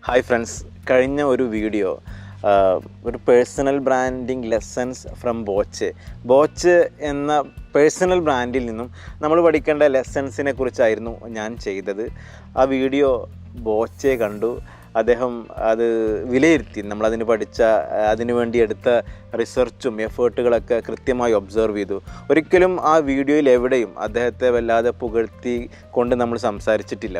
Hi friends, കഴിഞ്ഞ ഒരു video ഒരു personal branding lessons from Boche എന്ന പേഴ്സണൽ ബ്രാൻഡിൽ നിന്നും നമ്മൾ പഠിക്കേണ്ട ലെസൺസിനെ കുറിച്ചായിരുന്നു ഞാൻ ചെയ്തത്. ആ വീഡിയോ ബോച്ചെ കണ്ടു. അദ്ദേഹം അത് വിലയിരുത്തി. നമ്മളതിന് പഠിച്ച, അതിനു വേണ്ടി എടുത്ത റിസർച്ചും എഫേർട്ടുകളൊക്കെ കൃത്യമായി ഒബ്സർവ് ചെയ്തു. ഒരിക്കലും ആ വീഡിയോയിൽ എവിടെയും അദ്ദേഹത്തെ വല്ലാതെ പുകഴ്ത്തി കൊണ്ട് നമ്മൾ സംസാരിച്ചിട്ടില്ല.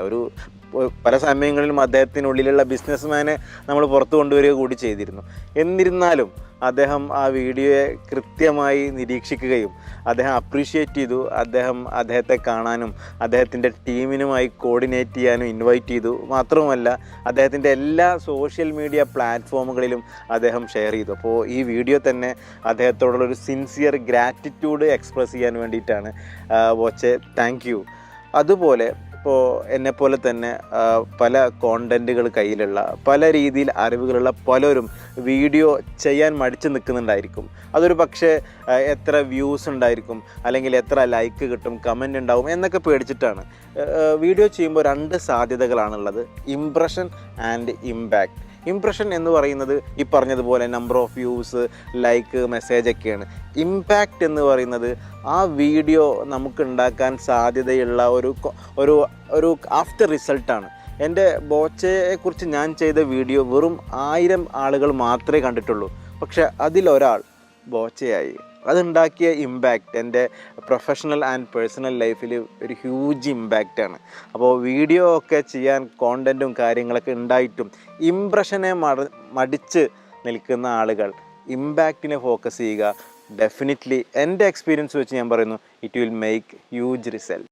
പല സമയങ്ങളിലും അദ്ദേഹത്തിനുള്ളിലുള്ള ബിസിനസ്മാനെ നമ്മൾ പുറത്തു കൊണ്ടുവരിക കൂടി ചെയ്തിരുന്നു. എന്നിരുന്നാലും അദ്ദേഹം ആ വീഡിയോയെ കൃത്യമായി നിരീക്ഷിക്കുകയും അദ്ദേഹം അപ്രീഷിയേറ്റ് ചെയ്തു. അദ്ദേഹത്തെ കാണാനും അദ്ദേഹത്തിൻ്റെ ടീമിനുമായി കോർഡിനേറ്റ് ചെയ്യാനും ഇൻവൈറ്റ് ചെയ്തു. മാത്രവുമല്ല, അദ്ദേഹത്തിൻ്റെ എല്ലാ സോഷ്യൽ മീഡിയ പ്ലാറ്റ്ഫോമുകളിലും അദ്ദേഹം ഷെയർ ചെയ്തു. അപ്പോൾ ഈ വീഡിയോ തന്നെ അദ്ദേഹത്തോടുള്ളൊരു സിൻസിയർ ഗ്രാറ്റിറ്റ്യൂഡ് എക്സ്പ്രസ് ചെയ്യാൻ വേണ്ടിയിട്ടാണ്. Boche, thank you. അതുപോലെ ഇപ്പോൾ എന്നെപ്പോലെ തന്നെ പല കോണ്ടൻറ്റുകൾ കയ്യിലുള്ള, പല രീതിയിൽ അറിവുകളുള്ള പലരും വീഡിയോ ചെയ്യാൻ മടിച്ച് നിൽക്കുന്നുണ്ടായിരിക്കും. അതൊരു പക്ഷേ എത്ര വ്യൂസ് ഉണ്ടായിരിക്കും, അല്ലെങ്കിൽ എത്ര ലൈക്ക് കിട്ടും, കമൻ്റ് ഉണ്ടാവും എന്നൊക്കെ പേടിച്ചിട്ടാണ്. വീഡിയോ ചെയ്യുമ്പോൾ രണ്ട് സാധ്യതകളാണുള്ളത്: ഇംപ്രഷൻ ആൻഡ് ഇമ്പാക്റ്റ്. ഇംപ്രഷൻ എന്ന് പറയുന്നത് ഈ പറഞ്ഞതുപോലെ നമ്പർ ഓഫ് വ്യൂസ്, ലൈക്ക്, മെസ്സേജൊക്കെയാണ്. ഇമ്പാക്റ്റ് എന്ന് പറയുന്നത് ആ വീഡിയോ നമുക്ക് ഉണ്ടാക്കാൻ സാധ്യതയുള്ള ഒരു ആഫ്റ്റർ റിസൾട്ടാണ്. എൻ്റെ ബോച്ചയെക്കുറിച്ച് ഞാൻ ചെയ്ത വീഡിയോ വെറും 1000 ആളുകൾ മാത്രമേ കണ്ടിട്ടുള്ളൂ. പക്ഷെ അതിലൊരാൾ ബോച്ചയായി. അതുണ്ടാക്കിയ ഇമ്പാക്റ്റ് എൻ്റെ പ്രൊഫഷണൽ ആൻഡ് പേഴ്സണൽ ലൈഫിൽ ഒരു ഹ്യൂജ് ഇമ്പാക്റ്റാണ്. അപ്പോൾ വീഡിയോ ഒക്കെ ചെയ്യാൻ കോണ്ടൻറ്റും കാര്യങ്ങളൊക്കെ ഉണ്ടായിട്ടും ഇംപ്രഷനെ മടിച്ച് നിൽക്കുന്ന ആളുകൾ ഇമ്പാക്റ്റിനെ ഫോക്കസ് ചെയ്യുക. ഡെഫിനിറ്റ്ലി എൻ്റെ എക്സ്പീരിയൻസ് വെച്ച് ഞാൻ പറയുന്നു, it will make huge result.